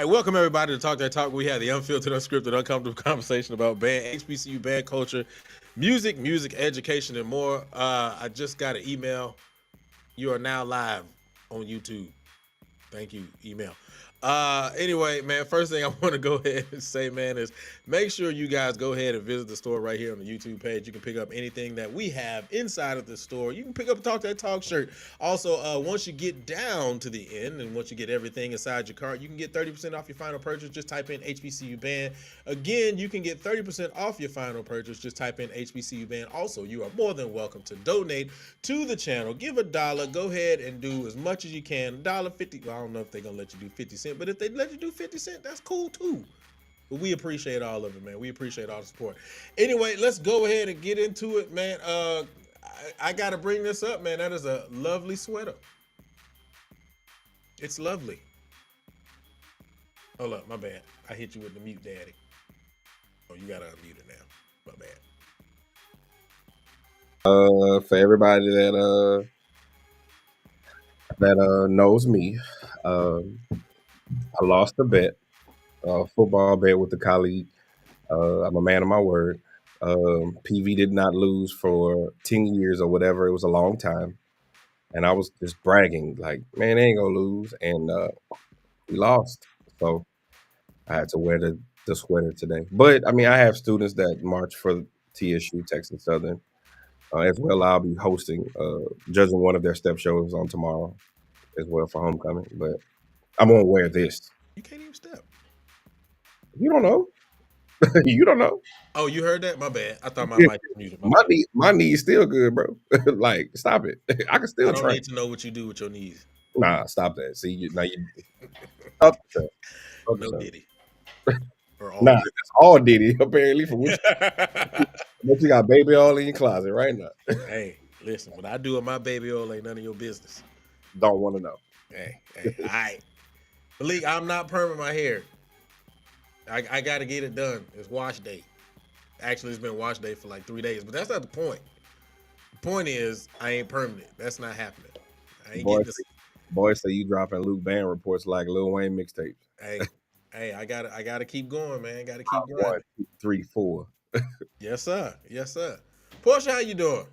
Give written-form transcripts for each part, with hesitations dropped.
Hey, welcome everybody to Talk That Talk. We have the unfiltered, unscripted, uncomfortable conversation about band, HBCU, band culture, music education, and more. I just got an email. You are now live on YouTube. Thank you, email. Anyway, man, first thing I want to go ahead and say, man, is make sure you guys go ahead and visit the store right here on the YouTube page. You can pick up anything that we have inside of the store. You can pick up a Talk That Talk shirt. Also, once you get down to the end and once you get everything inside your cart, you can get 30% off your final purchase. Just type in HBCU band. Again, you can get 30% off your final purchase. Just type in HBCU band. Also, you are more than welcome to donate to the channel. Give $1. Go ahead and do as much as you can. $1.50. Well, I don't know if they're gonna let you do 50 cents, but if they let you do 50 cents, that's cool too. But we appreciate all of it, man. We appreciate all the support. Anyway, let's go ahead and get into it, man. I gotta bring this up, man. That is a lovely sweater. It's lovely. Hold up, my bad. I hit you with the mute, daddy. Oh, you gotta unmute it now. My bad. For everybody that knows me, I lost a bet, a football bet with a colleague. I'm a man of my word. PV did not lose for 10 years or whatever. It was a long time, and I was just bragging like, "Man, they ain't gonna lose," and we lost. So I had to wear the sweater today. But I mean, I have students that march for TSU, Texas Southern. As well, I'll be hosting, judging one of their step shows on tomorrow as well for homecoming. But I'm gonna wear this. You can't even step. You don't know. You don't know. Oh, you heard that? My bad. I thought my mic was muted. My bad. My knee is still good, bro. Like, stop it. I can I still don't train. need to know what you do with your knees. Nah, stop that. See, now you up the train. Up the No train. diddy. Or all Nah, that's all Diddy apparently for which you got baby all in your closet right now. Hey, listen, what I do with my baby oil ain't none of your business. Don't want to know. Hey, all right. Malik, I'm not perming my hair. I got to get it done. It's wash day. Actually, it's been wash day for like 3 days, but that's not the point. The point is, I ain't permanent. That's not happening. I ain't getting this. Boys say you dropping Luke Band reports like Lil Wayne mixtapes. Hey, I gotta keep going, man. Gotta keep grinding. 1, 2, 3, 4. Yes, sir. Yes, sir. Portia, how you doing?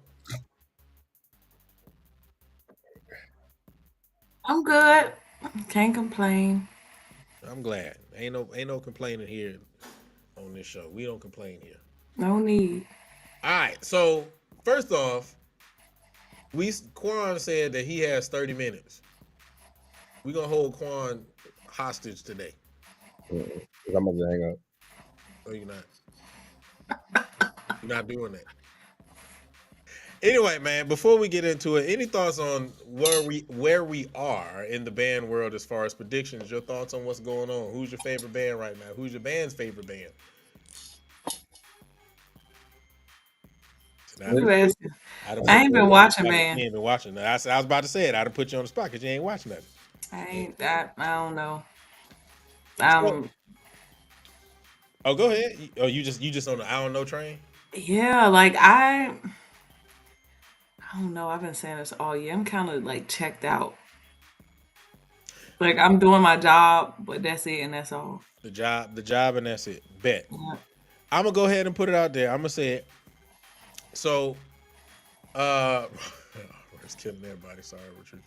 I'm good. Can't complain. I'm glad. Ain't no complaining here on this show. We don't complain here. No need. All right. So first off, Quan said that he has 30 minutes. We're gonna hold Quan hostage today. I'm gonna hang up. No, you're not. You're not doing that. Anyway, man, before we get into it, any thoughts on where we are in the band world as far as predictions? Your thoughts on what's going on? Who's your favorite band right now? Who's your band's favorite band? I ain't been watching, man. You ain't been watching that. I was about to say it. I'd have put you on the spot because you ain't watching that. I don't know. Oh, go ahead. Oh, you just on the I don't know train? Yeah, like I don't know. I've been saying this all year. I'm kind of like checked out. Like I'm doing my job, but that's it and that's all. The job, and that's it. Bet. Yeah. I'm gonna go ahead and put it out there. I'm gonna say it. So, we're just killing everybody. Sorry, Richard.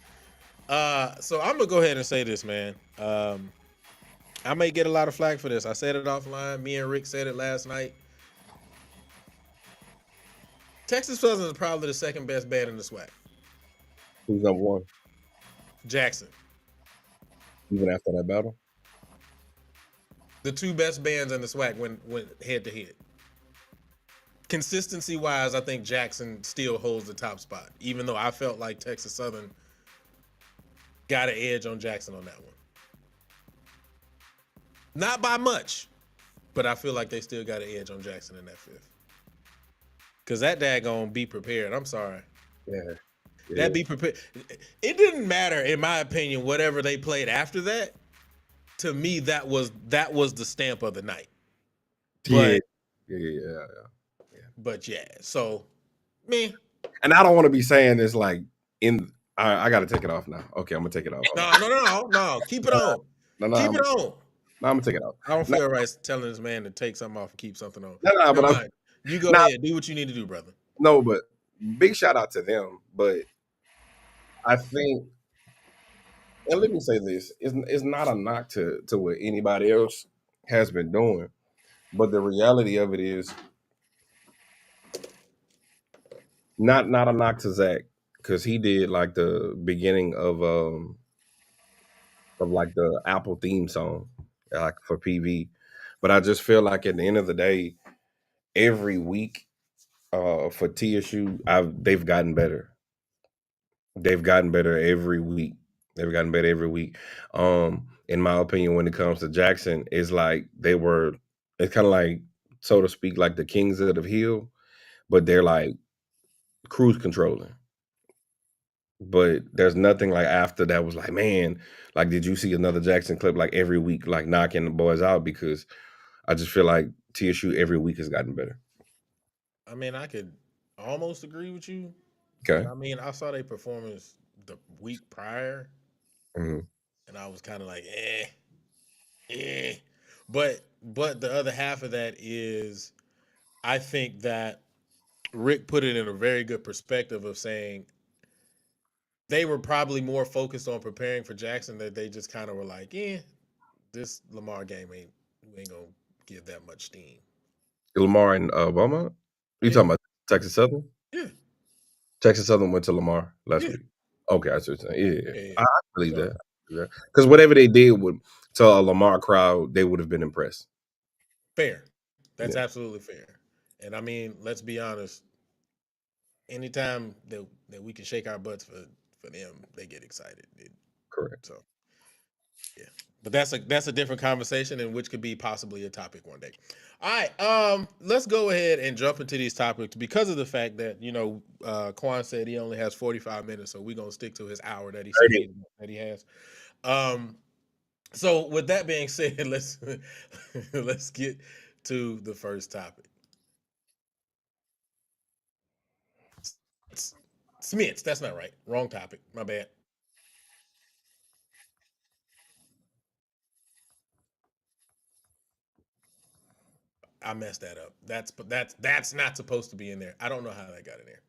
So I'm gonna go ahead and say this, man. I may get a lot of flack for this. I said it offline. Me and Rick said it last night. Texas Southern is probably the second best band in the SWAC. Who's number one? Jackson. Even after that battle? The two best bands in the SWAC went head to head. Consistency wise, I think Jackson still holds the top spot, even though I felt like Texas Southern got an edge on Jackson on that one. Not by much, but I feel like they still got an edge on Jackson in that fifth. Because that daggone Be Prepared. I'm sorry. Yeah. That Be Prepared. It didn't matter, in my opinion, whatever they played after that. To me, that was the stamp of the night. Yeah. But yeah, so me. And I don't want to be saying this like I got to take it off now. Okay, I'm gonna take it off. No. Keep it on. No. Keep it on. No, I'm gonna take it out. I don't No, feel right telling this man to take something off and keep something on. no, Never but I'm mind. You go not. ahead. Do what you need to do, brother. No, but big shout out to them. But I think, and let me say this: it's not a knock to what anybody else has been doing, but the reality of it is not a knock to Zach because he did like the beginning of like the Apple theme song, like for PV. But I just feel like at the end of the day, every week for TSU, they've gotten better. They've gotten better every week. They've gotten better every week. In my opinion, when it comes to Jackson, it's like it's kind of like, so to speak, like the kings of the hill, but they're like cruise controlling. But there's nothing like after that was like, man, like, did you see another Jackson clip like every week, like knocking the boys out? Because I just feel like TSU every week has gotten better. I mean, I could almost agree with you, but Okay. I mean, I saw their performance the week prior, Hmm. and I was kind of like, eh. But the other half of that is, I think that Rick put it in a very good perspective of saying they were probably more focused on preparing for Jackson, that they just kind of were like, this Lamar game ain't gonna give that much steam. Lamar and Beaumont? You Yeah, talking about Texas Southern? yeah, Texas Southern went to Lamar last yeah, week. Okay, I see what you're saying. Yeah, yeah. yeah, I yeah. believe So that. Because whatever they did would to a Lamar crowd, they would have been impressed. fair. That's Yeah, absolutely fair. And I mean, let's be honest. Anytime that we can shake our butts for them, they get excited. correct. So yeah, but that's a different conversation, and which could be possibly a topic one day. All right, let's go ahead and jump into these topics because of the fact that Quan said he only has 45 minutes, so we're gonna stick to his hour that he said 30. that he has. Um, so with that being said, let's get to the first topic. Smiths, that's not right. Wrong topic. My bad. I messed that up. That's not supposed to be in there. I don't know how that got in there.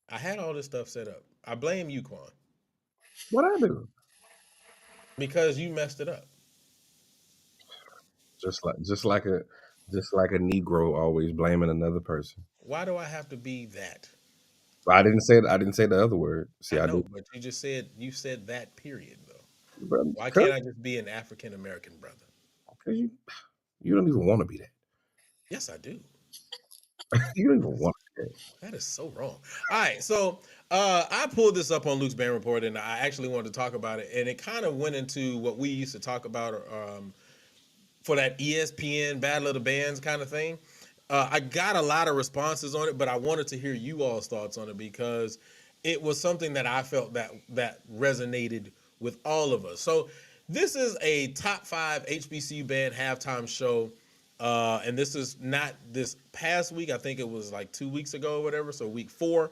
I had all this stuff set up. I blame you, Quan, What I do? because you messed it up. Just like just like a Negro always blaming another person. Why do I have to be that? I didn't say the other word. See, I I know, did. but you said that period though. Why Because can't I just be an African American brother? you don't even want to be that. Yes, I do. You don't even want to be that. That is so wrong. All right, so I pulled this up on Luke's Band Report, and I actually wanted to talk about it, and it kind of went into what we used to talk about for that ESPN Battle of the Bands kind of thing. I got a lot of responses on it, but I wanted to hear you all's thoughts on it because it was something that I felt that resonated with all of us. So this is a top 5 HBCU band halftime show. And this is not this past week. I think it was like 2 weeks ago or whatever. So week 4.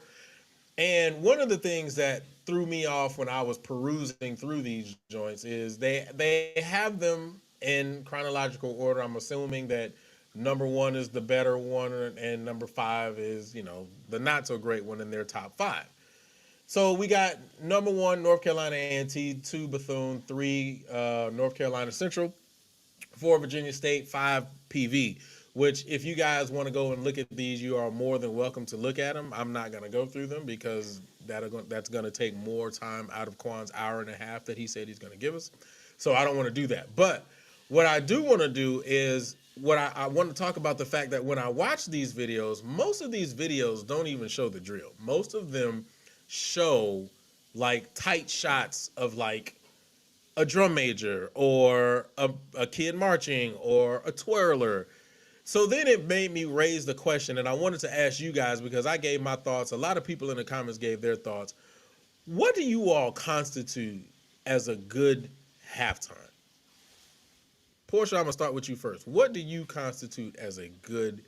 And one of the things that threw me off when I was perusing through these joints is they have them in chronological order. I'm assuming that number 1 is the better one, and number 5 is the not so great one in their top 5. So we got number 1 North Carolina A&T, 2 Bethune, 3 North Carolina Central, 4 Virginia State, 5 PV. Which, if you guys want to go and look at these, you are more than welcome to look at them. I'm not going to go through them because that's going to take more time out of Quan's hour and a half that he said he's going to give us. So I don't want to do that. But what I do want to do is I want to talk about the fact that when I watch these videos, most of these videos don't even show the drill. Most of them show like tight shots of like a drum major or a kid marching or a twirler. So then it made me raise the question, and I wanted to ask you guys because I gave my thoughts. A lot of people in the comments gave their thoughts. What do you all constitute as a good halftime? Portia, I'm gonna start with you first. What do you constitute as a good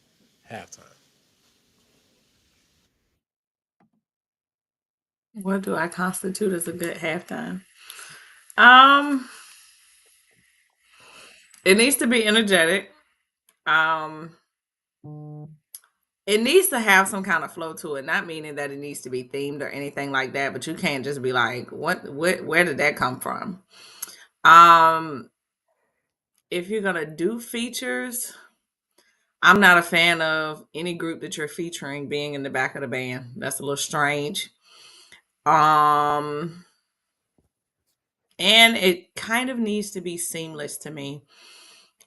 halftime? What do I constitute as a good halftime? Um, It needs to be energetic. Um, it needs to have some kind of flow to it. Not meaning that it needs to be themed or anything like that, but you can't just be like, what where did that come from? Um, if you're gonna do features, I'm not a fan of any group that you're featuring being in the back of the band. That's a little strange. Um, and it kind of needs to be seamless to me.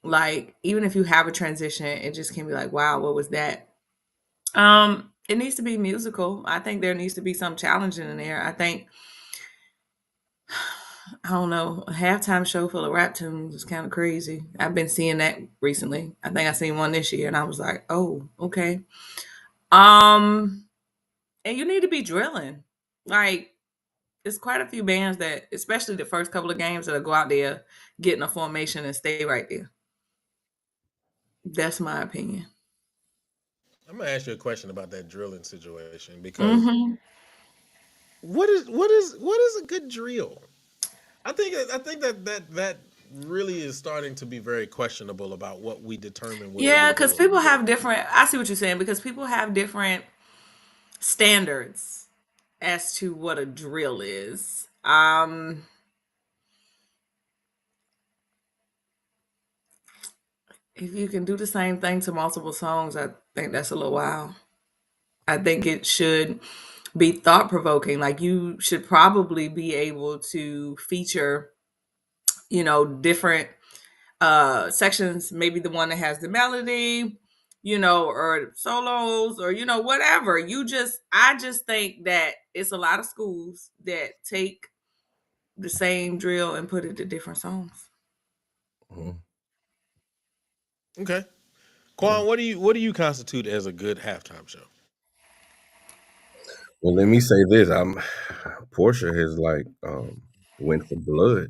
Like, even if you have a transition, it just can be like, wow, what was that? It needs to be musical. I think there needs to be some challenging in there. I think I don't know, a halftime show full of rap tunes is kind of crazy. I've been seeing that recently. I think I seen one this year and I was like, oh, okay. Um, and you need to be drilling. Like, it's quite a few bands that, especially the first couple of games, that'll go out there, get in a formation and stay right there. That's my opinion. I'm gonna ask you a question about that drilling situation because Hmm. what is a good drill? I think that really is starting to be very questionable about what we determine what a Yeah, good because drill is. people have different. I see what you're saying because people have different standards as to what a drill is. If you can do the same thing to multiple songs, I think that's a little wild. I think it should be thought provoking. Like you should probably be able to feature, different sections, maybe the one that has the melody, or solos or whatever. I just think that it's a lot of schools that take the same drill and put it to different songs. Mhm. Okay, Mhm. Quan, what do you constitute as a good halftime show? Well, let me say this: I'm Portia has like went for blood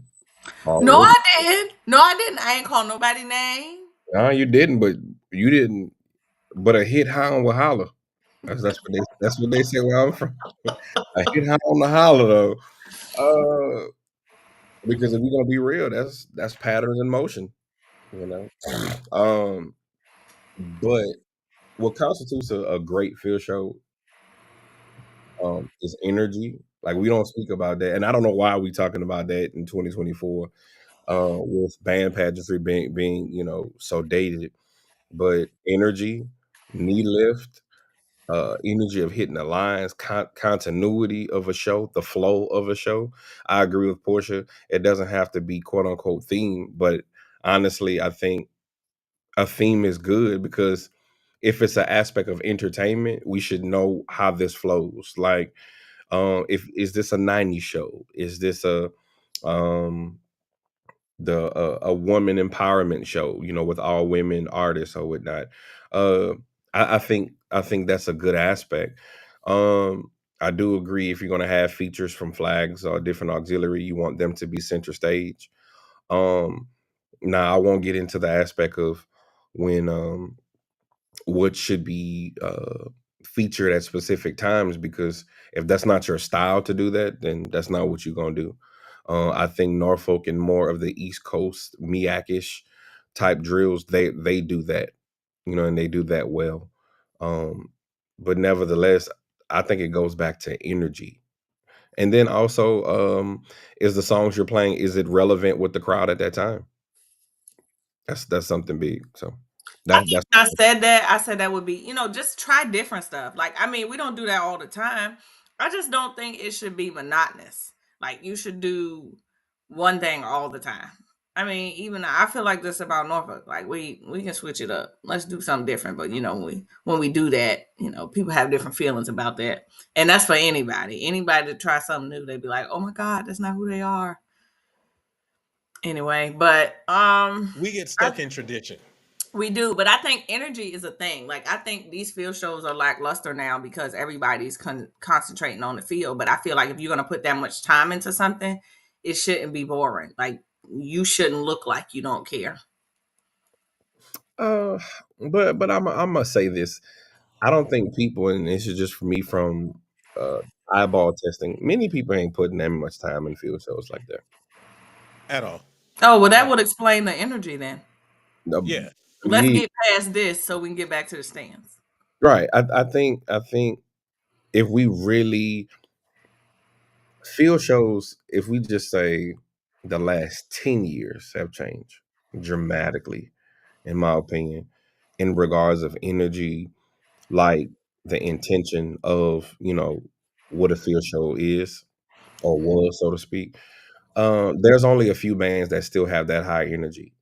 No, already. I didn't. No, I didn't. I ain't call nobody name. No, you didn't, but you didn't. But a hit hound will holler. That's what they say where I'm from. A hit hound will holler though. Because if we're gonna be real, that's patterns in motion, you know. But what constitutes a great field show is energy. Like we don't speak about that, and I don't know why we talking about that in 2024 with band pageantry being so dated. But energy, knee lift, energy of hitting the lines, continuity of a show, the flow of a show. I agree with Portia. It doesn't have to be quote unquote theme, but honestly, I think a theme is good because if it's an aspect of entertainment, we should know how this flows. Like, if is this a '90s show? Is this um a woman empowerment show, with all women artists or whatnot? Uh, I think that's a good aspect. I do agree if you're gonna have features from flags or different auxiliary, you want them to be center stage. Um, Now I won't get into the aspect of when what should be featured at specific times because if that's not your style to do that, then that's not what you're gonna do. I think Norfolk and more of the East Coast Miakish type drills, they do that, and they do that well. Um, but nevertheless, I think it goes back to energy. And then also, is the songs you're playing, is it relevant with the crowd at that time? That's something big. So I that's I said that. I said that would be, just try different stuff. Like, I mean, we don't do that all the time. I just don't think it should be monotonous. Like, you should do one thing all the time. I mean, even I feel like this about Norfolk. Like, we can switch it up. Let's do something different. But when we do that, people have different feelings about that, and that's for anybody. Anybody to try something new, they'd be like, "Oh my God, that's not who they are." Anyway, but We get I stuck in tradition. we do, but I think energy is a thing. Like I think these field shows are lackluster now because everybody's concentrating on the field. But I feel like if you're going to put that much time into something, it shouldn't be boring. Like you shouldn't look like you don't care. Uh, but I'm gonna say this. I don't think people, and this is just for me from uh, eyeball testing. Many people ain't putting that much time in field shows like that. At all. Oh well, that At would all. explain the energy then. Yeah. Let's Yeah, get past this so we can get back to the stands. right. I think if we really field shows, if we just say the last 10 years have changed dramatically, in my opinion, in regards of energy, like the intention of, what a field show is or was, so to speak. There's only a few bands that still have that high energy.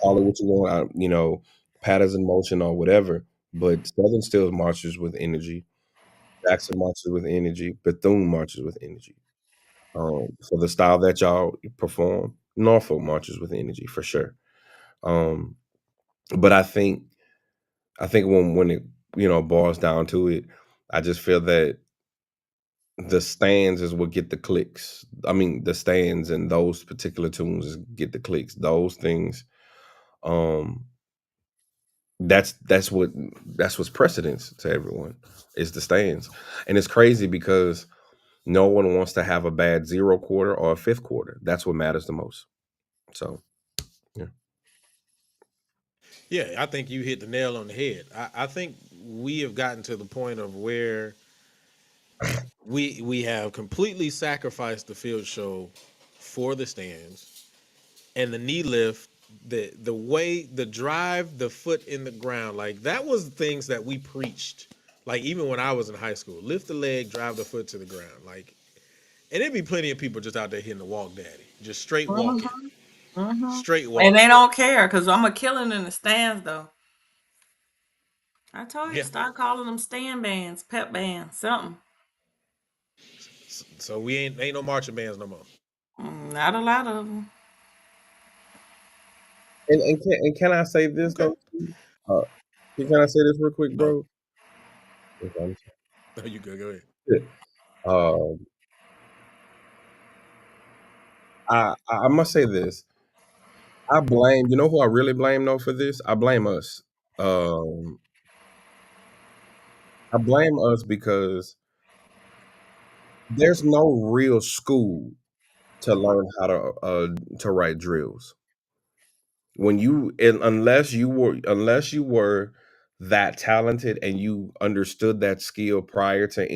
Call it what you want, patterns in motion or whatever. But Southern still marches with energy. Jackson marches with energy. Bethune marches with energy. For the style that y'all perform, Norfolk marches with energy for sure. Um, but I think when it boils down to it, I just feel that the stands is what get the clicks. I mean, the stands and those particular tunes get the clicks. Those things, um, that's what's precedence to everyone is the stands, and it's crazy because no one wants to have a bad zero quarter or a fifth quarter. That's what matters the most. So yeah. Yeah, I think you hit the nail on the head. I think we have gotten to the point of where we have completely sacrificed the field show for the stands and the knee lift, the way the drive, the foot in the ground, like that was the things that we preached. Like even when I was in high school, lift the leg, drive the foot to the ground. Like, and there'd be plenty of people just out there hitting the walk daddy, just straight walking, Mhm, mhm. straight And they walking. don't care because I'm a killing in the stands though. I told you, Yeah. start calling them stand bands, pep bands, something. So we ain't no marching bands no more. Not a lot of them. And can I say this Okay. though? Too? Uh, can I say this real quick, No, bro? Okay, I'm no, you good. Go ahead. sorry. I must say this. I blame. You know who I really blame though for this? I blame us. Um, I blame us because there's no real school to learn how to write drills. Unless you were that talented and you understood that skill prior to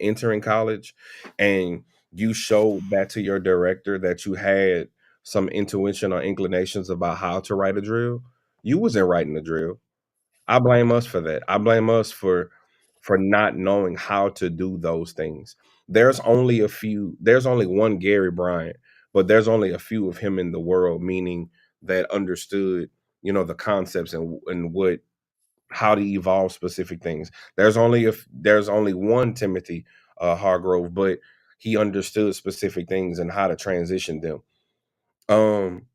entering college, and you showed that to your director that you had some intuition or inclinations about how to write a drill, you wasn't writing the drill. I blame us for that. I blame us for not knowing how to do those things. There's only one Gary Bryant, but there's only a few of him in the world, meaning that understood, the concepts and what how to evolve specific things. There's only one Timothy Hargrove, but he understood specific things and how to transition them. Um,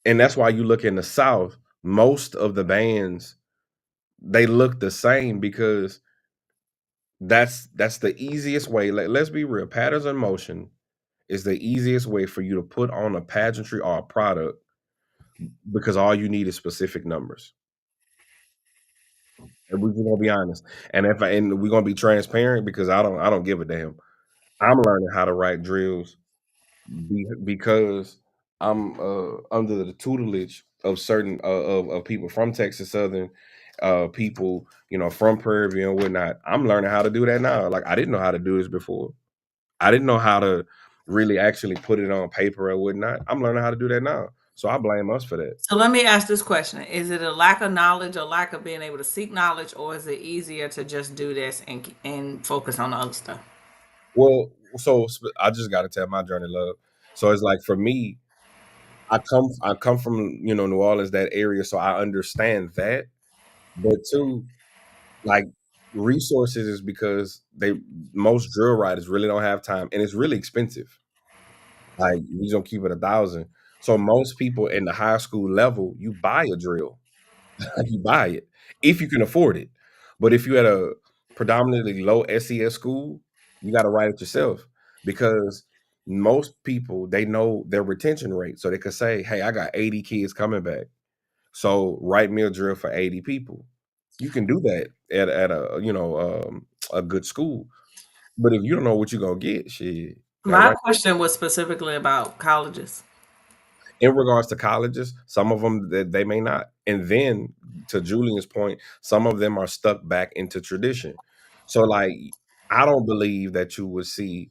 and that's why you look in the South, most of the bands they look the same because that's the easiest way. Let's be real. Patterns in motion is the easiest way for you to put on a pageantry or a product because all you need is specific numbers. And we're gonna be honest. And we're gonna be transparent because I don't give a damn. I'm learning how to write drills because I'm under the tutelage of certain of people from Texas Southern, people from Prairie View and whatnot. I'm learning how to do that now. Like I didn't know how to do this before. I didn't know how to really actually put it on paper or whatnot. I'm learning how to do that now. So I blame us for that. So let me ask this question. Is it a lack of knowledge or lack of being able to seek knowledge, or is it easier to just do this and focus on the other stuff? Well, I just got to tell my journey, love. So it's like for me, I come from New Orleans, that area, so I understand that. But two, like resources is because they most drill riders really don't have time, and it's really expensive. Like we don't keep it 1,000. So most people in the high school level, you buy a drill, like you buy it if you can afford it. But if you at a predominantly low SES school, you got to write it yourself because most people they know their retention rate, so they could say, "Hey, I got 80 kids coming back, so write me a drill for 80 people." You can do that at a good school, but if you don't know what you're gonna get, shit, you gotta My write. question was specifically about colleges. In regards to colleges, some of them they may not. And then to Julian's point, some of them are stuck back into tradition. So like I don't believe that you would see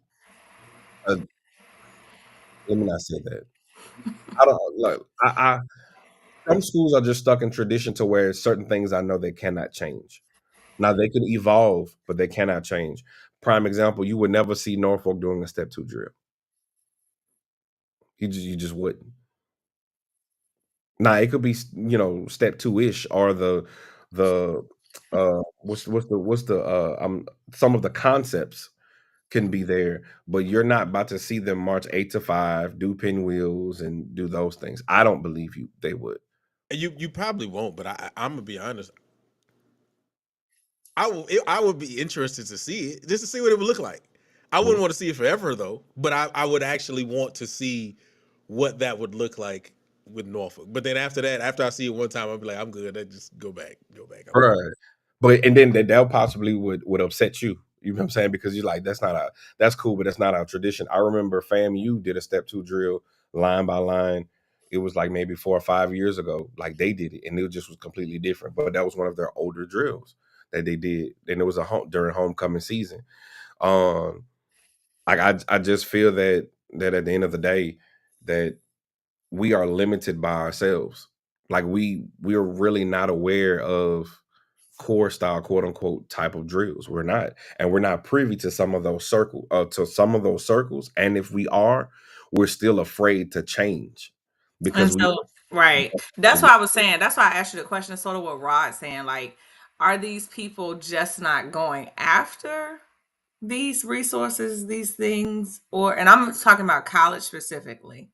a, let me not say that. I don't like I some schools are just stuck in tradition to where certain things I know they cannot change. Now they can evolve, but they cannot change. Prime example, you would never see Norfolk doing a step two drill. You just wouldn't. Now it could be step two ish or the some of the concepts can be there, but you're not about to see them march 8 to 5, do pinwheels, and do those things. I don't believe they would. You probably won't, but I'm gonna be honest. I would be interested to see it just to see what it would look like. I wouldn't want to see it forever though, but I would actually want to see what that would look like with Norfolk. But then after that, after I see it one time, I'll be like, I'm good. I just go back. Right. But and then that possibly would upset you. You know what I'm saying? Because you're like, that's cool, but that's not our tradition. I remember FAMU did a step two drill line by line. It was like maybe 4 or 5 years ago. Like they did it, and it just was completely different. But that was one of their older drills that they did, and it was during homecoming season. Like I just feel that at the end of the day, that we are limited by ourselves. Like we're really not aware of core style, quote unquote, type of drills. We're not, and we're not privy to some of those circles. And if we are, we're still afraid to change because And we. so, right. That's what I was saying. That's why I asked you the question. It's sort of what Rod's saying. Like, are these people just not going after these resources, these things? And I'm talking about college specifically.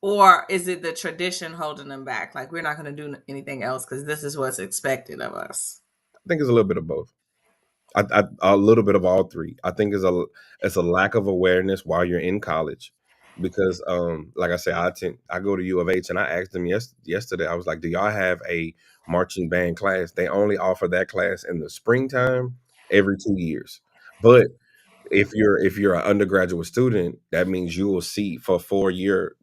Or is it the tradition holding them back? Like, we're not going to do anything else because this is what's expected of us. I think it's a little bit of both. A little bit of all three. I think it's a lack of awareness while you're in college, because like I said, I go to U of H, and I asked them yesterday. I was like, do y'all have a marching band class? They only offer that class in the springtime every 2 years, but if you're an undergraduate student, that means you will see for 4 year.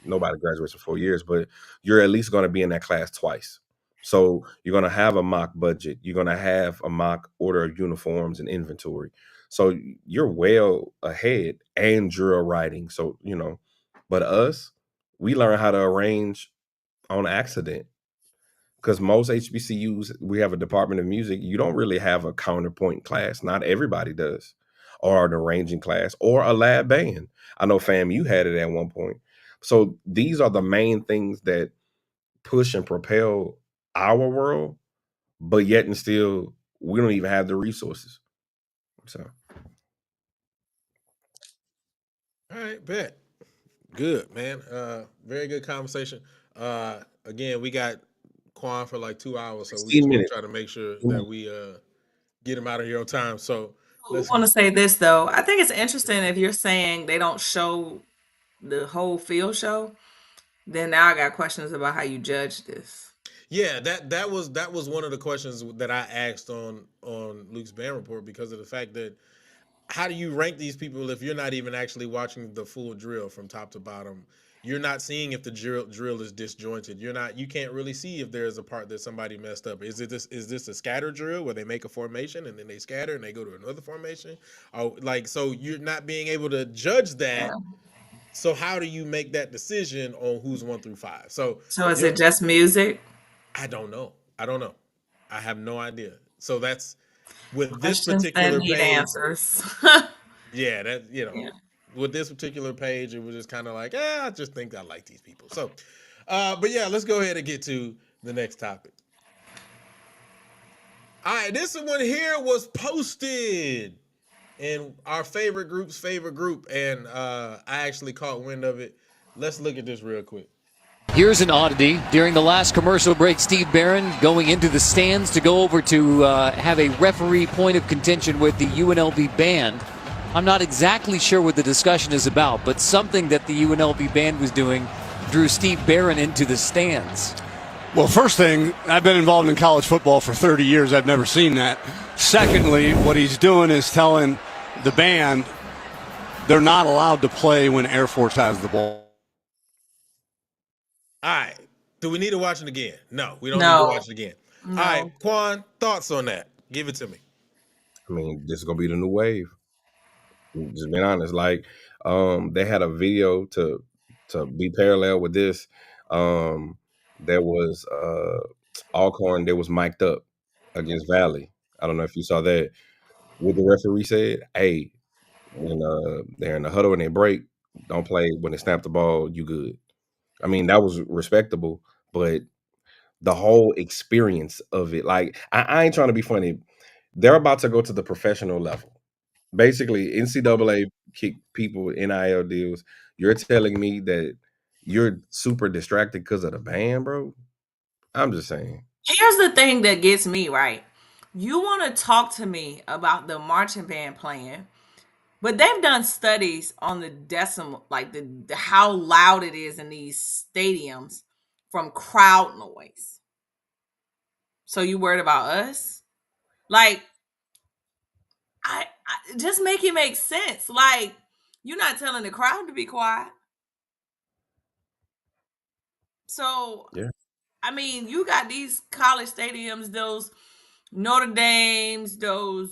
Nobody graduates for 4 years, but you're at least going to be in that class twice. So you're going to have a mock budget. You're going to have a mock order of uniforms and inventory. So you're well ahead, and drill writing. So, but us, we learn how to arrange on accident, because most HBCUs, we have a department of music. You don't really have a counterpoint class. Not everybody does, or an arranging class, or a lab band. I know, fam, you had it at one point. So these are the main things that push and propel our world, but yet and still, we don't even have the resources. So, All right, bet. Good, man. Very good conversation. Again, we got Quan for like 2 hours, so we 16 just want to minutes. try to make sure that we get him out of here on time. So I let's. want to say this, though. I think it's interesting if you're saying they don't show the whole field show, then now I got questions about how you judge this. Yeah, that was one of the questions that I asked on Luke's band report, because of the fact that how do you rank these people if you're not even actually watching the full drill from top to bottom? You're not seeing if the drill is disjointed. You can't really see if there's a part that somebody messed up. Is this a scatter drill where they make a formation and then they scatter and they go to another formation? Oh, like, so you're not being able to judge that. So how do you make that decision on who's 1 through 5? So So is it just music? I don't know. I have no idea. So that's with this Questions that particular need page. answers. Yeah, Yeah. with this particular page, it was just kind of like, I just think I like these people. So, but yeah, let's go ahead and get to the next topic. All right, this one here was posted in our favorite group's favorite group, and I actually caught wind of it. Let's look at this real quick. Here's an oddity. During the last commercial break, Steve Barron going into the stands to go over to have a referee point of contention with the UNLV band. I'm not exactly sure what the discussion is about, but something that the UNLV band was doing drew Steve Barron into the stands. Well, first thing, I've been involved in college football for 30 years. I've never seen that. Secondly, what he's doing is telling the band they're not allowed to play when Air Force has the ball. All right. Do we need to watch it again? No, we don't need to No, watch it again. All right, no. Quan, thoughts on that? Give it to me. I mean, this is gonna be the new wave. Just being honest, like they had a video to be parallel with this. There was Alcorn. There was mic'd up against Valley. I don't know if you saw that. What the referee said, "Hey, when they're in the huddle and they break, don't play when they snap the ball. You good." I mean, that was respectable, but the whole experience of it, like I ain't trying to be funny. They're about to go to the professional level. Basically, NCAA kick people NIL deals. You're telling me that you're super distracted because of the band, bro? I'm just saying. Here's the thing that gets me right. You want to talk to me about the marching band playing, but they've done studies on the decimal, like the how loud it is in these stadiums from crowd noise. So you worried about us? Like, I just make it make sense. Like, you're not telling the crowd to be quiet. So, Yeah. I mean, you got these college stadiums, those Notre Dames, those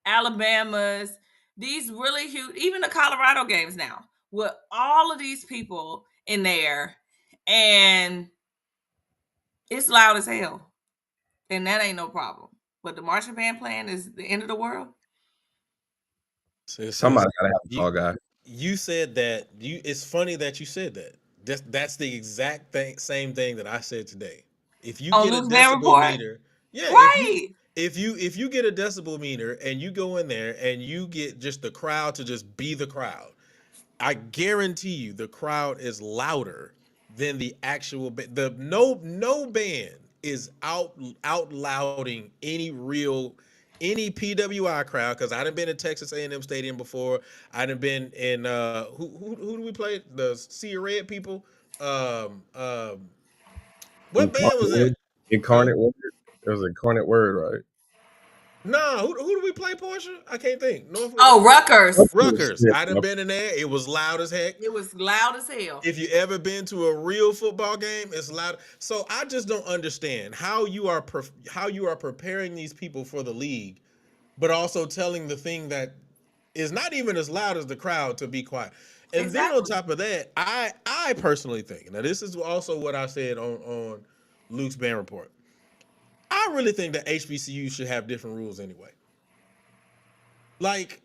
Alabamas, these really huge, even the Colorado games now, with all of these people in there, and it's loud as hell, and that ain't no problem. But the marching band playing is the end of the world. Sis, Somebody gotta have a you tall guy. you said that you. It's funny that you said that. That's the exact same thing that I said today. If you On get a Luke's band decibel report, meter, yeah. right? If you get a decibel meter and you go in there and you get just the crowd to just be the crowd, I guarantee you the crowd is louder than the actual the no band is out louding any PWI crowd, because I done been in Texas A&M Stadium before. I done been in who do we play? The Sea of Red people. Um, um, what band was that? Incarnate, Huh? incarnate word. It was incarnate word, right? Nah, who do we play, Portia? I can't think. Norfolk. Oh, Rutgers. Rutgers. Yeah. I done been in there. It was loud as heck. It was loud as hell. If you ever been to a real football game, it's loud. So I just don't understand how how you are preparing these people for the league, but also telling the thing that is not even as loud as the crowd to be quiet. And then on Exactly. top of that, I personally think, now this is also what I said on Luke's band report. I really think that HBCU should have different rules anyway. Like,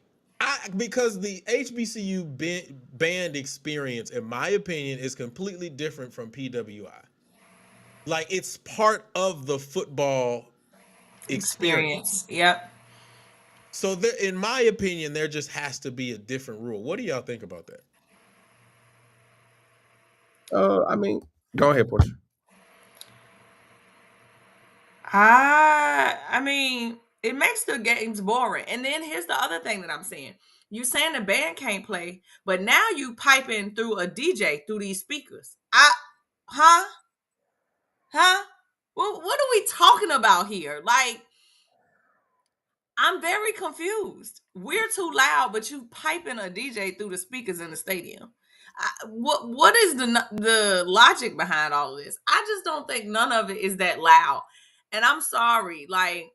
because the HBCU band experience, in my opinion, is completely different from PWI. Like, it's part of the football experience. Experience. Yep. So, there, in my opinion, there just has to be a different rule. What do y'all think about that? I mean, go ahead, Portia. I mean, it makes the games boring. And then here's the other thing that I'm saying. You saying the band can't play, but now you piping through a DJ through these speakers. Huh? Huh? Well, what are we talking about here? Like, I'm very confused. We're too loud, but you piping a DJ through the speakers in the stadium. What is the logic behind all of this? I just don't think none of it is that loud. And I'm sorry, like,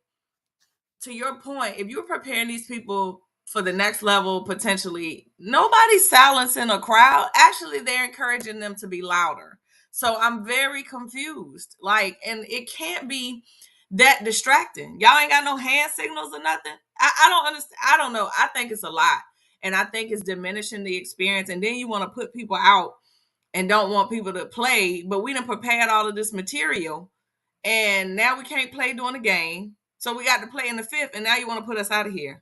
to your point, if you're preparing these people for the next level, potentially, nobody's silencing a crowd. Actually, they're encouraging them to be louder. So I'm very confused. Like, and it can't be that distracting. Y'all ain't got no hand signals or nothing. I don't understand. I don't know. I think it's a lot. And I think it's diminishing the experience. And then you want to put people out and don't want people to play. But we done prepared all of this material. And now we can't play during the game. So we got to play in the fifth, and now you want to put us out of here.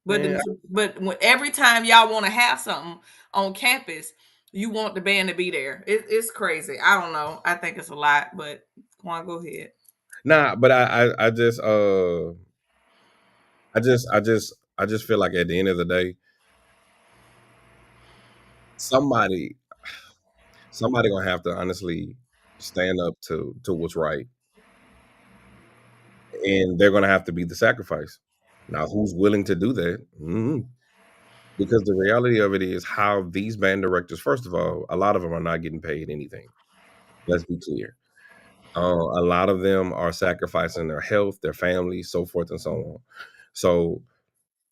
But Man, every time y'all want to have something on campus, you want the band to be there. It's crazy. I don't know. I think it's a lot, but come on, go ahead. nah, but I just feel like at the end of the day, somebody gonna have to honestly stand up to what's right, and they're gonna have to be the sacrifice. Now, who's willing to do that? Because the reality of it is how these band directors, first of all, a lot of them are not getting paid anything. Let's be clear. A lot of them are sacrificing their health, their family, so forth and so on. So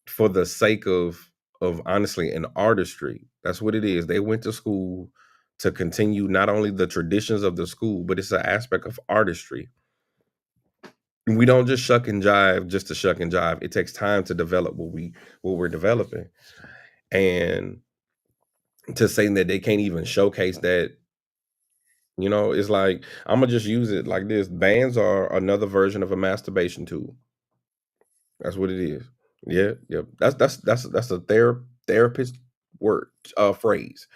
for the sake of honestly an artistry, that's what it is. They went to school to continue not only the traditions of the school, but it's an aspect of artistry. We don't just shuck and jive just to shuck and jive. It takes time to develop what we're developing. And to say that they can't even showcase that, it's like I'm gonna just use it like this. Bands are another version of a masturbation tool. That's what it is. Yeah, yep. That's a therapist word phrase,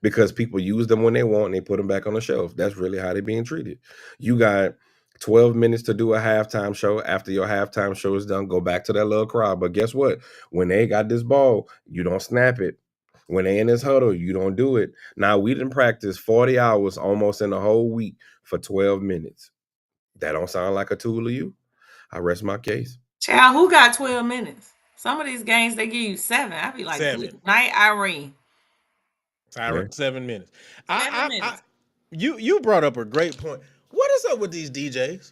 because people use them when they want and they put them back on the shelf. That's really how they're being treated. You got 12 minutes to do a halftime show. After your halftime show is done, go back to that little crowd. But guess what? When they got this ball, you don't snap it. When they in this huddle, you don't do it. Now we didn't practice 40 hours almost in a whole week for 12 minutes. That don't sound like a tool to you? I rest my case. Child, who got 12 minutes? Some of these games they give you 7. I'd be like, 7. good night, Irene. Yeah. 7 minutes. 7 minutes. You brought up a great point. What is up with these DJs?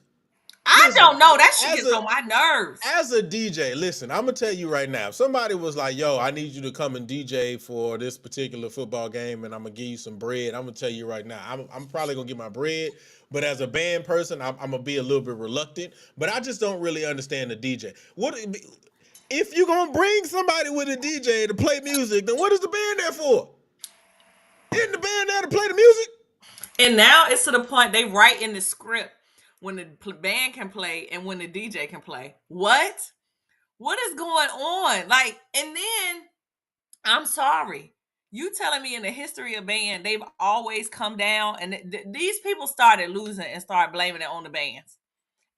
I don't know. That shit gets on my nerves. As a DJ, listen, I'm gonna tell you right now. If somebody was like, "Yo, I need you to come and DJ for this particular football game, and I'm gonna give you some bread," I'm gonna tell you right now, I'm probably gonna get my bread. But as a band person, I'm gonna be a little bit reluctant. But I just don't really understand the DJ. What if you gonna bring somebody with a DJ to play music? Then what is the band there for? Isn't the band there to play the music? And now it's to the point they write in the script when the band can play and when the DJ can play. What is going on? Like, and then I'm sorry, you telling me in the history of band they've always come down, and these people started losing and started blaming it on the bands.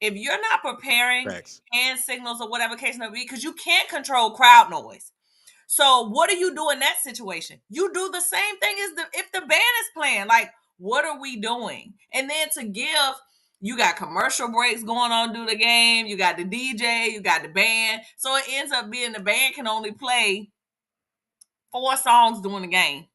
If you're not preparing hand signals or whatever case may be, because you can't control crowd noise. So what do you do in that situation? You do the same thing as if the band is playing. Like, what are we doing? And then to give, you got commercial breaks going on through the game. You got the DJ, you got the band. So it ends up being the band can only play 4 songs during the game.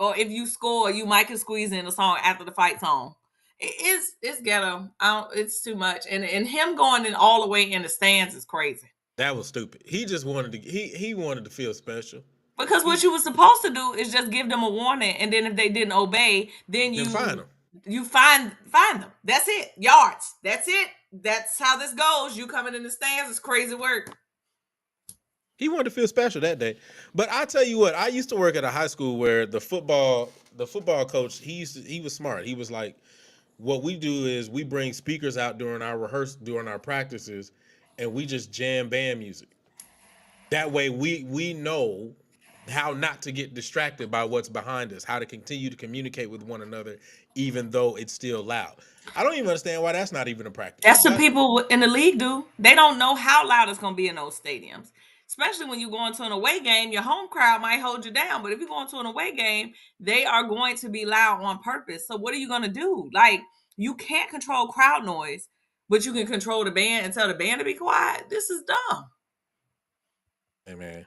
Or if you score, you might can squeeze in a song after the fight song. It's ghetto. It's too much. And him going in all the way in the stands is crazy. That was stupid. He just wanted to. He wanted to feel special. Because what you were supposed to do is just give them a warning, and then if they didn't obey, then you find them. You find them. That's it. Yards. That's it. That's how this goes. You coming in the stands is crazy work. He wanted to feel special that day. But I tell you what, I used to work at a high school where the football coach, he was smart. He was like, what we do is we bring speakers out during our practices, and we just jam band music. That way we know how not to get distracted by what's behind us, how to continue to communicate with one another, even though it's still loud. I don't even understand why that's not even a practice. That's what people in the league do. They don't know how loud it's going to be in those stadiums. Especially when you go into an away game, your home crowd might hold you down. But if you go into an away game, they are going to be loud on purpose. So what are you going to do? Like, you can't control crowd noise, but you can control the band and tell the band to be quiet. This is dumb. Hey, man.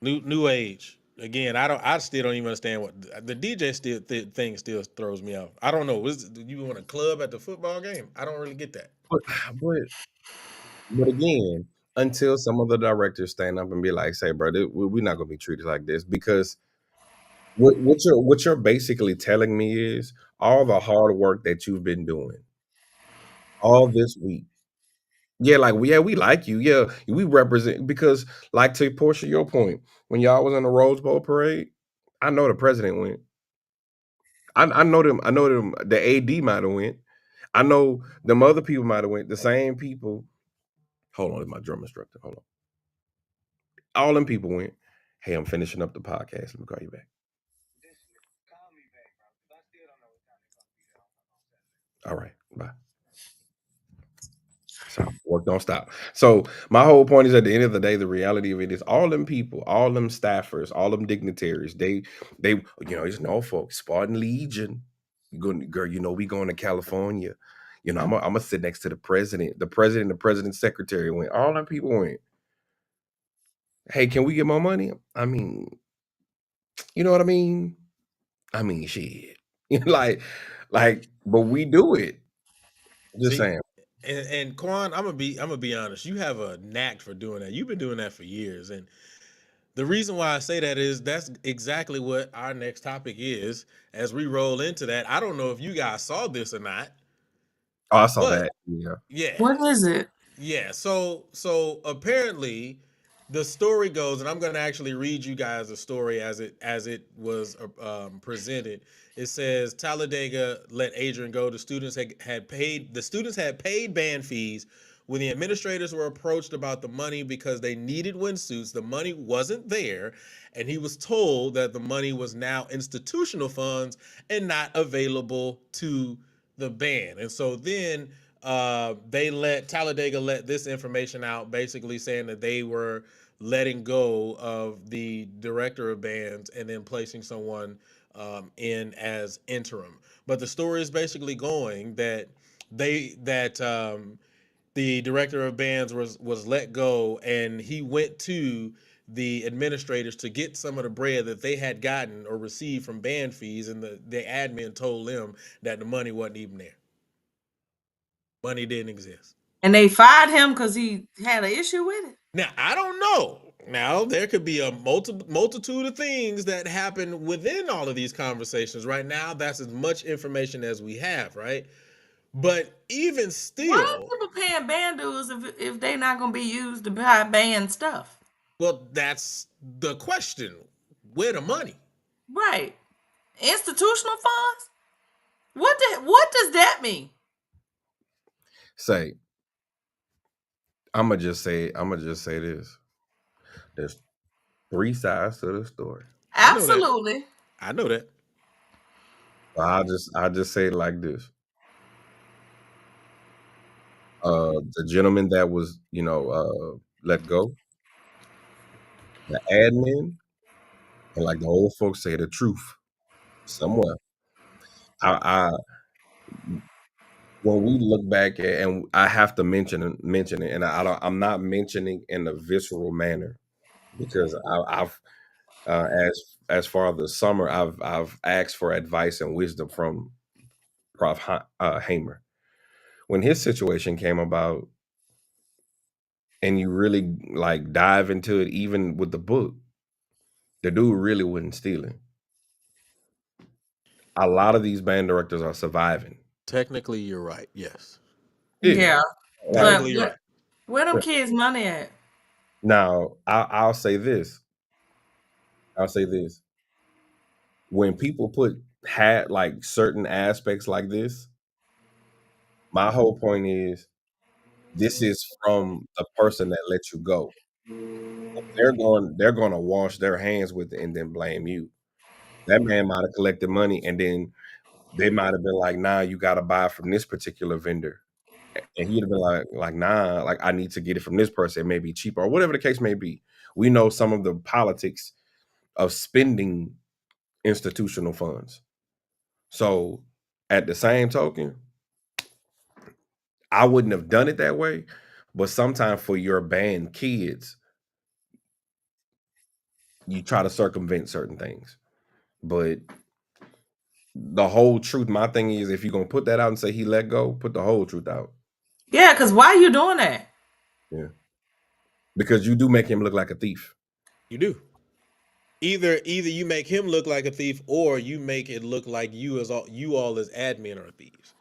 New age. Again, I still don't even understand what the DJ thing still throws me off. I don't know. You want a club at the football game? I don't really get that. But again, until some of the directors stand up and be like, "Say, bro, we're not gonna be treated like this," because what you're basically telling me is all the hard work that you've been doing all this week. Yeah, like we like you. Yeah, we represent, because like, to Portia, your point, when y'all was in the Rose Bowl parade, I know the president went. I know them. I know them. The AD might have went. I know them other people might have went. The same people. Hold on, it's my drum instructor. Hold on. All them people went. Hey, I'm finishing up the podcast. Let me call you back. All right, bye. So work don't stop. So my whole point is, at the end of the day, the reality of it is all them people, all them staffers, all them dignitaries, they it's Norfolk, Spartan Legion. You going, girl, we going to California. I'm gonna sit next to the president, the president's secretary went. All them people went. Hey, can we get more money? I mean, you know what I mean? I mean, shit. But we do it. Just See, saying. and Quan, I'm gonna be honest. You have a knack for doing that. You've been doing that for years, and the reason why I say that is that's exactly what our next topic is. As we roll into that, I don't know if you guys saw this or not, Oh, I saw but that. Yeah. yeah, What is it? yeah. So apparently, the story goes, and I'm going to actually read you guys the story as it was presented. It says Talladega let Adrian go. The students had paid band fees. When the administrators were approached about the money because they needed windsuits, the money wasn't there, and he was told that the money was now institutional funds and not available to the band. And so then Talladega let this information out, basically saying that they were letting go of the director of bands and then placing someone in as interim. But the story is basically going that the director of bands was let go, and he went to the administrators to get some of the bread that they had gotten or received from band fees, and the admin told them that the money wasn't even there. Money didn't exist. And they fired him because he had an issue with it. Now, I don't know. Now, there could be a multitude of things that happen within all of these conversations. Right now, that's as much information as we have, right? But even Why are still, people paying band dues if they're not going to be used to buy band stuff? well, that's the question. Where the money? Right. Institutional funds? What does that mean? Say, I'm gonna just say this. There's three sides to the story. I know that. Absolutely. I know that. I'll just say it like this. The gentleman that was, let go, the admin, and like the old folks say, the truth somewhere. I when we look back at, and I have to mention it, and I'm not mentioning in a visceral manner because I've as far as the summer, I've asked for advice and wisdom from Prof. Hamer when his situation came about, and you really like dive into it, even with the book, the dude really wasn't stealing. A lot of these band directors are surviving. Technically, you're right. Yes. Yeah, Yeah. like But Technically, you're right. where them kids' money at? now, I'll say this. I'll say this. When people had like certain aspects like this, my whole point is this is from the person that let you go. They're going to wash their hands with it and then blame you. That man might have collected money and then they might have been like, nah, you got to buy from this particular vendor. And he'd have been like, nah, like I need to get it from this person. It may be cheaper or whatever the case may be. We know some of the politics of spending institutional funds. So at the same token, I wouldn't have done it that way. But sometimes for your band kids, you try to circumvent certain things. But the whole truth, my thing is, if you're gonna put that out and say he let go, put the whole truth out. Yeah, because why are you doing that? Yeah, because you do make him look like a thief. You do. Either you make him look like a thief, or you make it look like you all as admin are thieves.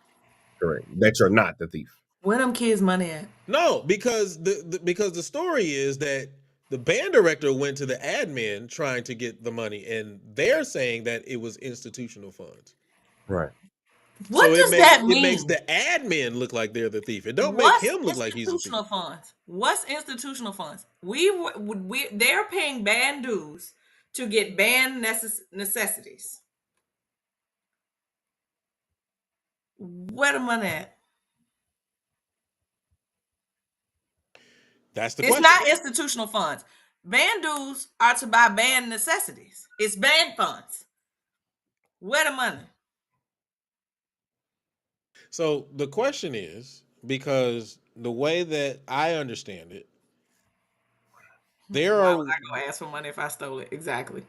Correct. That you're not the thief. Where them kids' money at? No, because the story is that the band director went to the admin trying to get the money, and they're saying that it was institutional funds. Right. What So it does makes that it makes mean? the admin look like they're the thief. It don't make What's him look like he's the thief. institutional funds? What's institutional funds? They're paying band dues to get band necessities. Where the money at? That's the It's question. not institutional funds. Band dues are to buy band necessities. It's band funds. Where the money? So the question is, because the way that I understand it, There Why are would I go ask for money if I stole it? Exactly.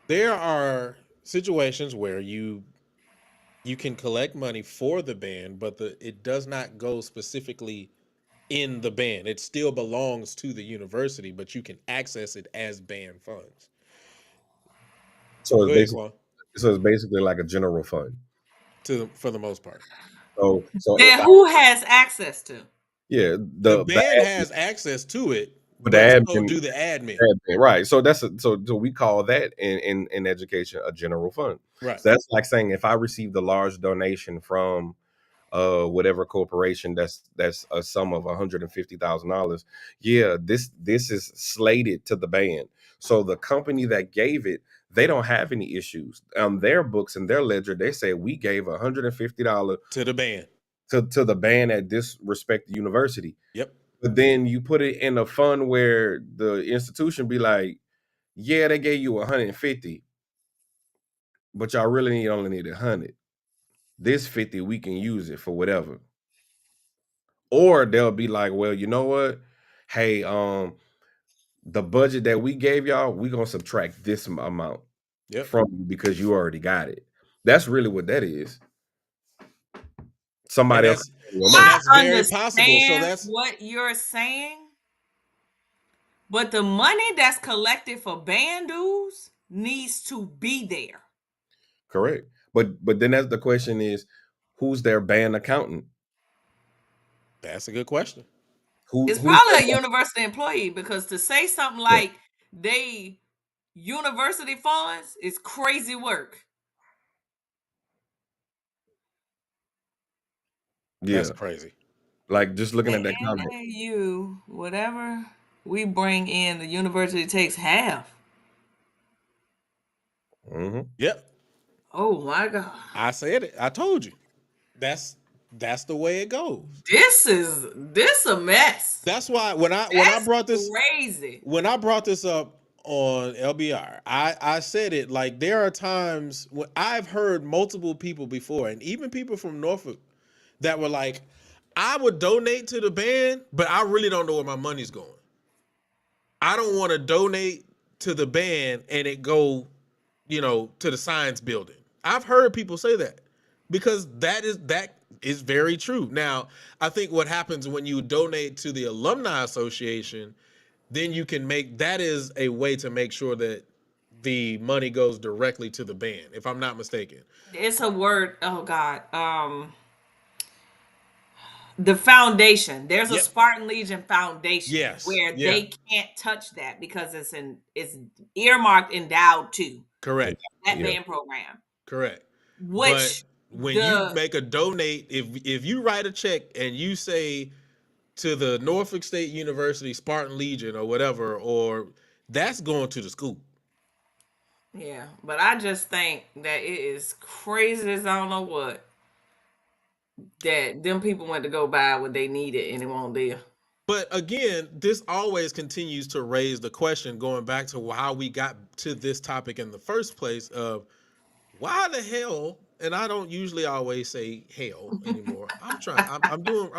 there are situations where you can collect money for the band, but it does not go specifically in the band. It still belongs to the university, but you can access it as band funds. So Go it's ahead, basically Quan. like a general fund. For the most part, So if Then who has access to? yeah, the the band has access to it, with the but so admin, do the admin. right. So so we call that in education a general fund. Right. So that's like saying if I received a large donation from whatever corporation that's a sum of $150,000, yeah, this is slated to the band. So the company that gave it, they don't have any issues. Their books and their ledger, they say we gave $150 To the band. to the band at this respected university. Yep. But then you put it in a fund where the institution be like, yeah, they gave you 150, but y'all really only need 100. This 50, we can use it for whatever. Or they'll be like, well, you know what? Hey, the budget that we gave y'all, we're gonna subtract this amount Yep. from you because you already got it. That's really what that is. Somebody else. That's I very possible. So understand that's what you're saying, but the money that's collected for band dues needs to be there. Correct. But then that's the question is, who's their band accountant? a good question. It's Who's probably a their- university employee, because to say something Yeah. like they university funds is crazy work. Yeah. That's crazy. Like just looking The at that comment. NAU, whatever we bring in, the university takes half. Yep. Oh my God. I said it. I told you. That's the way it goes. This a mess. That's why when I brought this crazy. When I brought this up on LBR, I said it like there are times when I've heard multiple people before, and even people from Norfolk, that were like, I would donate to the band, but I really don't know where my money's going. I don't want to donate to the band and it go, to the science building. I've heard people say that because that is very true. Now, I think what happens when you donate to the Alumni Association, then you can that is a way to make sure that the money goes directly to the band, if I'm not mistaken. It's a word. Oh God. The foundation. There's a Yep. Spartan Legion Foundation. Yes. Where Yeah. they can't touch that because it's earmarked, endowed to Correct. that band program. Correct. Which but when you make a donate, if you write a check and you say to the Norfolk State University Spartan Legion or whatever, or that's going to the school. Yeah, but I just think that it is crazy as I don't know what, that them people went to go buy what they needed and it won't there. But again, this always continues to raise the question, going back to how we got to this topic in the first place, of why the hell, and I don't usually always say hell anymore. I'm doing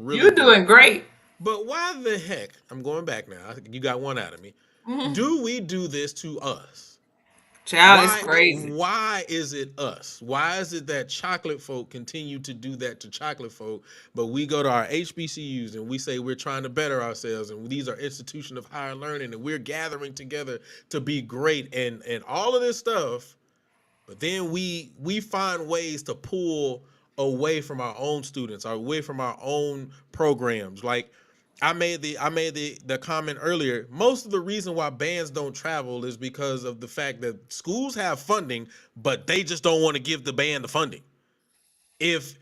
really You're doing great. But why the heck, I'm going back now. You got one out of me. Do we do this to us? Child, it's crazy. Why is it us? Why is it that chocolate folk continue to do that to chocolate folk, but we go to our HBCUs and we say we're trying to better ourselves and these are institutions of higher learning and we're gathering together to be great and all of this stuff, but then we find ways to pull away from our own students, or away from our own programs. Like I made the comment earlier. Most of the reason why bands don't travel is because of the fact that schools have funding, but they just don't want to give the band the funding. If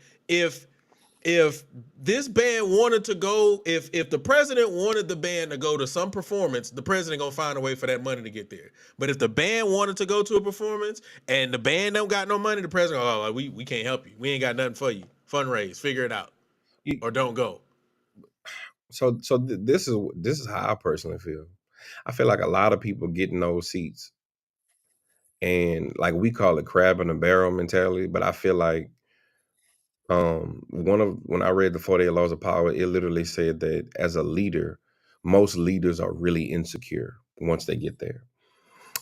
this band wanted to go, if the president wanted the band to go to some performance, the president gonna find a way for that money to get there. But if the band wanted to go to a performance and the band don't got no money, the president, we can't help you. We ain't got nothing for you. Fundraise, figure it out, or don't go. So this is how I personally feel. I feel like a lot of people get in those seats, and like we call it crab in a barrel mentality, but I feel like when I read the 48 Laws of Power, it literally said that as a leader, most leaders are really insecure once they get there.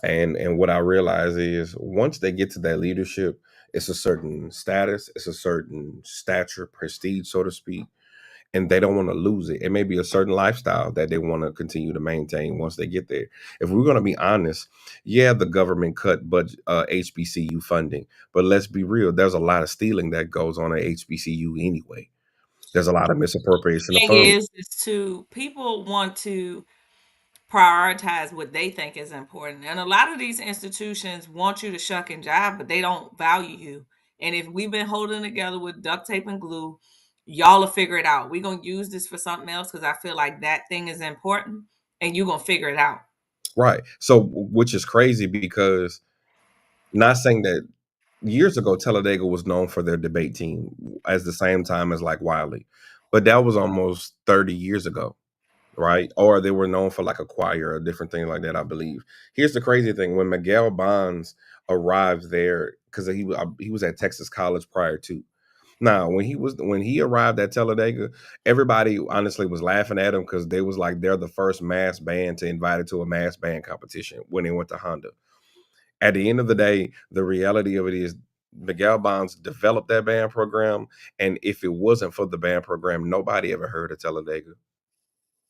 And what I realize is once they get to that leadership, it's a certain status, it's a certain stature, prestige, so to speak, and they don't want to lose it. It may be a certain lifestyle that they want to continue to maintain once they get there. If we're going to be honest, yeah, the government cut budget, HBCU funding, but let's be real. There's a lot of stealing that goes on at HBCU anyway. There's a lot of misappropriation of Thing funds. is to people want to prioritize what they think is important. And a lot of these institutions want you to shuck and jive, but they don't value you. And if we've been holding together with duct tape and glue, y'all will figure it out. We're going to use this for something else because I feel like that thing is important and you're going to figure it out. Right. So, which is crazy because not saying that years ago, Talladega was known for their debate team as the same time as like Wiley, but that was almost 30 years ago, right? Or they were known for like a choir or different thing like that, I believe. Here's the crazy thing: when Miguel Bonds arrived there, because he was at Texas College prior to. Now, when he arrived at Talladega, everybody honestly was laughing at him because they was like they're the first mass band to invite it to a mass band competition when they went to Honda. At the end of the day, the reality of it is Miguel Bonds developed that band program, and if it wasn't for the band program, nobody ever heard of Talladega.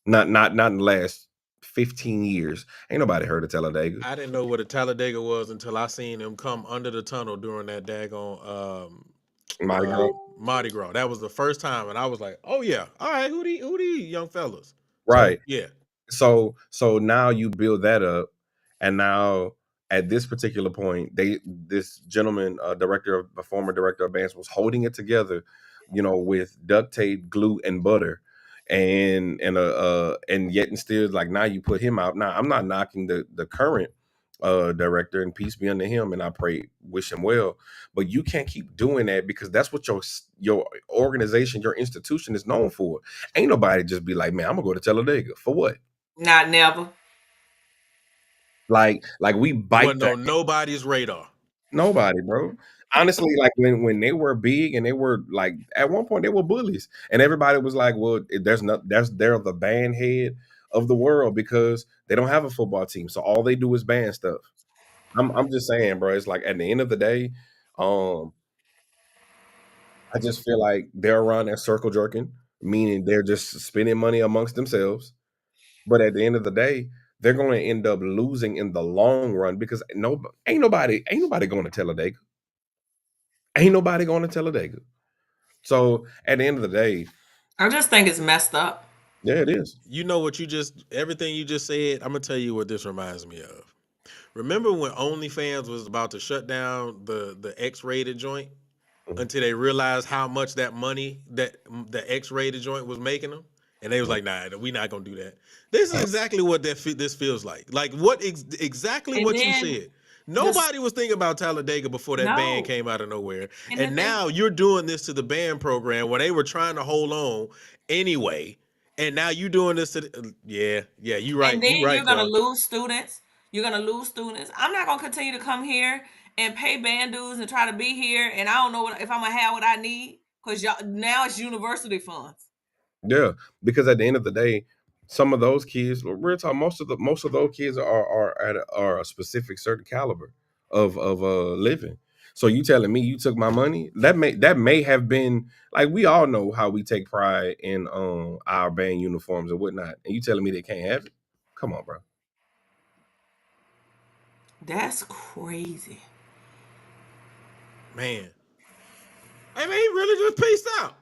Not in the last 15 years. Ain't nobody heard of Talladega. I didn't know what a Talladega was until I seen him come under the tunnel during that daggone Mardi Gras. Mardi Gras. That was the first time, and I was like, "Oh yeah, all right, who these young fellas?" So Right. yeah, So now you build that up, and now at this particular point, this gentleman, a former director of bands, was holding it together, with duct tape, glue, and butter, and yet and still like now you put him out. Now I'm not knocking the current director, and peace be unto him, and I wish him well, but you can't keep doing that because that's what your organization, your institution is known for. Ain't nobody just be like, man, I'm gonna go to Talladega for what? Not never. Like we bite wasn't that. on nobody's radar. Nobody, bro. Honestly, like when they were big and they were like at one point they were bullies, and everybody was like, "Well, they're the band head of the world because they don't have a football team, so all they do is band stuff." I'm just saying, bro. It's like at the end of the day, um, I just feel like they're around that circle jerking, meaning they're just spending money amongst themselves. But at the end of the day, they're going to end up losing in the long run because ain't nobody going to Talladega. Ain't nobody going to Talladega. So at the end of the day, I just think it's messed up. yeah, it is. You know what everything you just said. I'm gonna tell you what this reminds me of. Remember when OnlyFans was about to shut down the X-rated joint Mhm. until they realized how much that money that the X-rated joint was making them, and they was like, "Nah, we not gonna do that." This is exactly what this feels like. Like exactly And what you then said. this Nobody was thinking about Talladega before that band no. came out of nowhere, And the and thing now you're doing this to the band program where they were trying to hold on anyway, and now you doing this to yeah. You and right. then You right, you're gonna Quan. lose students. You're gonna lose students. I'm not gonna continue to come here and pay band dues and try to be here, and I don't know if I'm gonna have what I need because y'all now it's university funds. Yeah, because at the end of the day, some of those kids, we're talking most of those kids are a specific certain caliber of living. So you telling me you took my money? That may have been like we all know how we take pride in our band uniforms and whatnot, and you telling me they can't have it? Come on, bro. That's crazy. Man, hey man, he really just peaced out.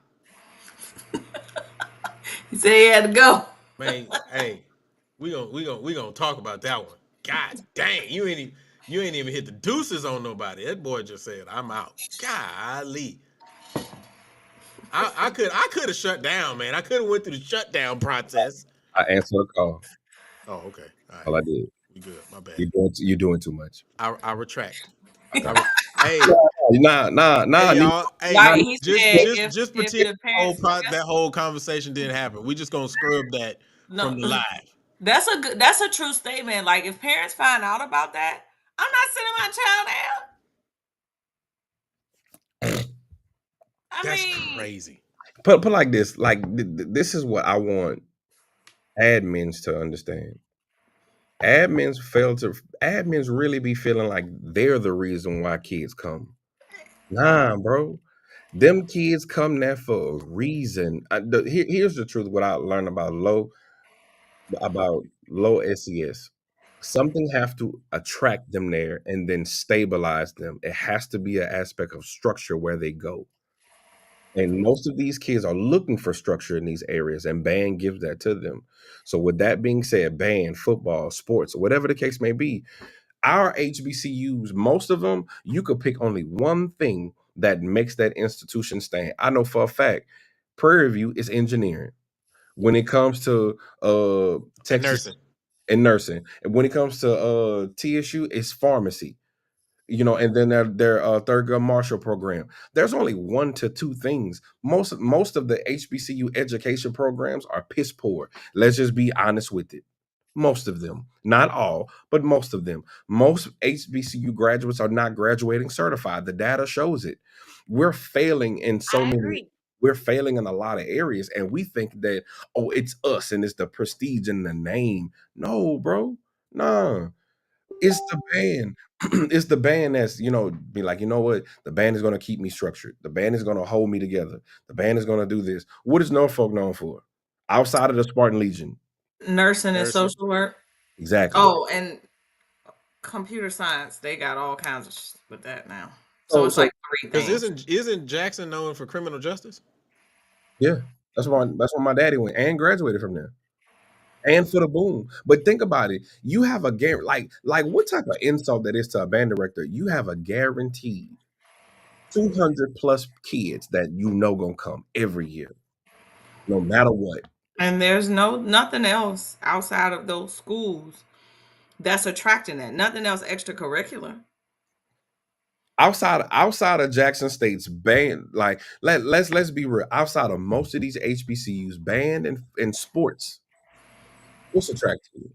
He said he had to go. Man, hey, we gonna talk about that one. God dang, you ain't even hit the deuces on nobody. That boy just said, "I'm out." Golly, I could have shut down, man. I could have went through the shutdown process. I answered the call. Oh, okay, all right, All I did. we good. My bad. You're doing too much. I retract. Okay. Hey, Nah. hey, y'all. Hey, Like he just said, just just if pretend the parents that whole conversation didn't happen. We just gonna scrub that from no, the live. that's a true statement. Like if parents find out about that, I'm not sending my child out. I That's mean, crazy. Put like this. Like this is what I want admins to understand. Admins really be feeling like they're the reason why kids come. Nah, bro. Them kids come there for a reason. Here's the truth. What I learned about low SES. Something have to attract them there and then stabilize them. It has to be an aspect of structure where they go. And most of these kids are looking for structure in these areas, and band gives that to them. So, with that being said, band, football, sports, whatever the case may be, our HBCUs, most of them, you could pick only one thing that makes that institution stand. I know for a fact, Prairie View is engineering. When it comes to And Texas nursing. and nursing, and when it comes to TSU, it's pharmacy. And then their Thurgood Marshall program. There's only one to two things. Most of the HBCU education programs are piss poor. Let's just be honest with it. Most of them, not all, but most of them. Most HBCU graduates are not graduating certified. The data shows it. We're failing in so I many. agree. We're failing in a lot of areas, and we think that it's us and it's the prestige and the name. No, bro, nah. It's the band. It's the band that's, be like, you know what? The band is going to keep me structured. The band is going to hold me together. The band is going to do this. What is Norfolk known for? Outside of the Spartan Legion. Nursing and Nursing. social work. Exactly. Oh, and computer science. They got all kinds of with that now. So So, it's so like three Because things. isn't Jackson known for criminal justice? yeah, that's why my daddy went and graduated from there. And for the boom. But think about it. You have a like what type of insult that is to a band director? You have a guaranteed 200 plus kids that gonna come every year, no matter what. And there's nothing else outside of those schools that's attracting that. Nothing else extracurricular. Outside of Jackson State's band, like let's be real. Outside of most of these HBCUs, band and sports, what's attracting you?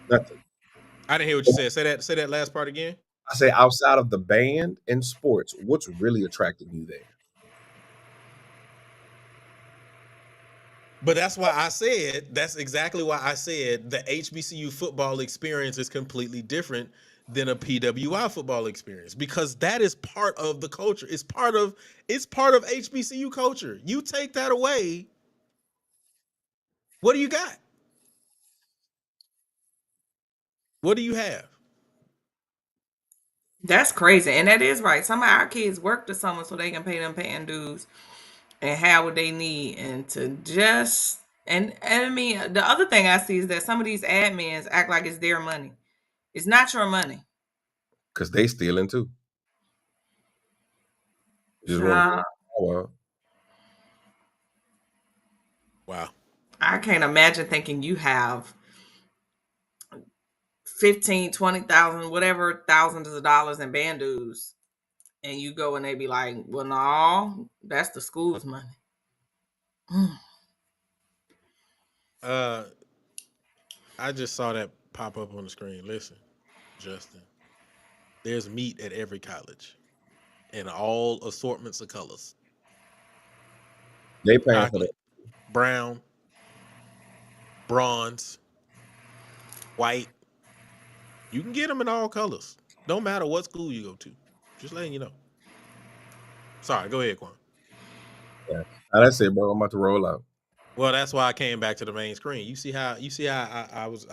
Nothing. I didn't hear what you said. Say that last part again. I say outside of the band and sports, what's really attracting you there? But that's exactly why I said the HBCU football experience is completely different than a PWI football experience because that is part of the culture. It's part of HBCU culture. You take that away, what do you got? What do you have? That's crazy. And that is right. Some of our kids work the summer so they can pay them paying dues and have what they need and to just and I mean the other thing I see is that some of these admins act like it's their money. It's not your money. Because they stealing too. Just want Child, to. Wow. I can't imagine thinking you have 15, 20,000, whatever thousands of dollars in band dues, and you go and they be like, well, no, that's the school's money. Uh I just saw that pop up on the screen. Listen, Justin, there's meat at every college in all assortments of colors. They paying for that. Chocolate, brown, bronze, white. You can get them in all colors. Don't matter what school you go to. Just letting you know. Sorry, go ahead, Quan. Yeah. Now that's it, bro. I'm about to roll out. Well, that's why I came back to the main screen. You see how I was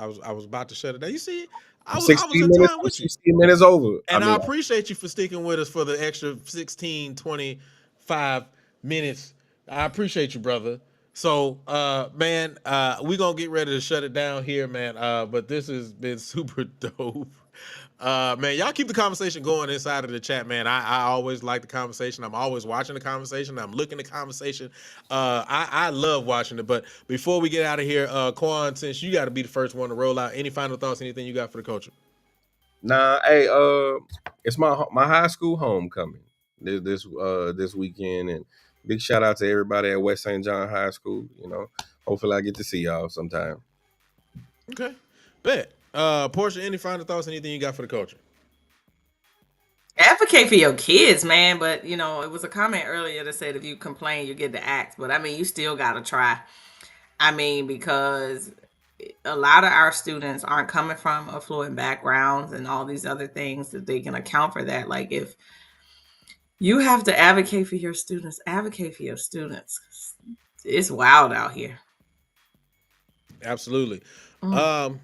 about to shut it down. You see, I was 16 in minutes. time with you. 16 minutes over. I And I mean, appreciate you for sticking with us for the extra 16, 25 minutes. I appreciate you, brother. So, man, we're going to get ready to shut it down here, man. But this has been super dope. Man, y'all keep the conversation going inside of the chat, man. I always like the conversation. I'm always watching the conversation. I'm looking at the conversation. I love watching it. But before we get out of here, Quan, since you got to be the first one to roll out, any final thoughts, anything you got for the culture? nah, hey, it's my high school homecoming this weekend, and big shout out to everybody at West St. John High School. Hopefully I get to see y'all sometime. Okay. Bet. Portia, any final thoughts, anything you got for the culture? Advocate for your kids, man. But it was a comment earlier that said if you complain, you get the axe. But I mean, you still gotta try. I mean, because a lot of our students aren't coming from affluent backgrounds and all these other things that they can account for that. Like, if you have to advocate for your students, advocate for your students. It's wild out here. Absolutely. Mm.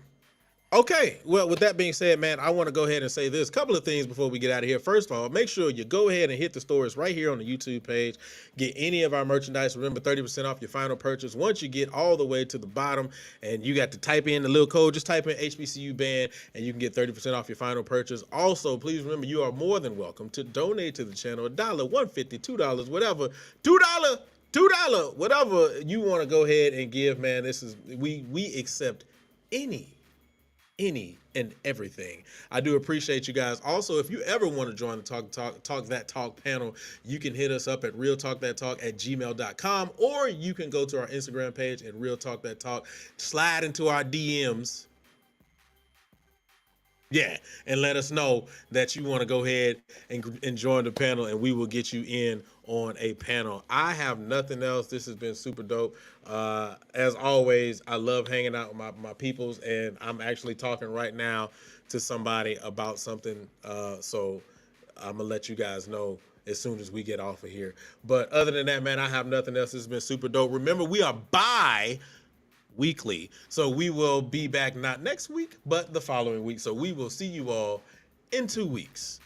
Okay, well, with that being said, man, I want to go ahead and say this. Couple of things before we get out of here. First of all, make sure you go ahead and hit the stores right here on the YouTube page. Get any of our merchandise. Remember, 30% off your final purchase. Once you get all the way to the bottom and you got to type in the little code, just type in HBCU band and you can get 30% off your final purchase. Also, please remember, you are more than welcome to donate to the channel. $1, $1.50, $2, whatever. $2, whatever you want to go ahead and give, man. This is we accept any and everything. I do appreciate you guys. Also, if you ever want to join the Talk That Talk panel, you can hit us up at realtalkthattalk@gmail.com, or you can go to our Instagram page at Real Talk That Talk, slide into our DMs. Yeah, and let us know that you want to go ahead and join the panel, and we will get you in on a panel. I have nothing else. This has been super dope. As always, I love hanging out with my peoples, and I'm actually talking right now to somebody about something. So I'm going to let you guys know as soon as we get off of here. But other than that, man, I have nothing else. This has been super dope. Remember, we are weekly, so we will be back not next week but the following week. So we will see you all in 2 weeks.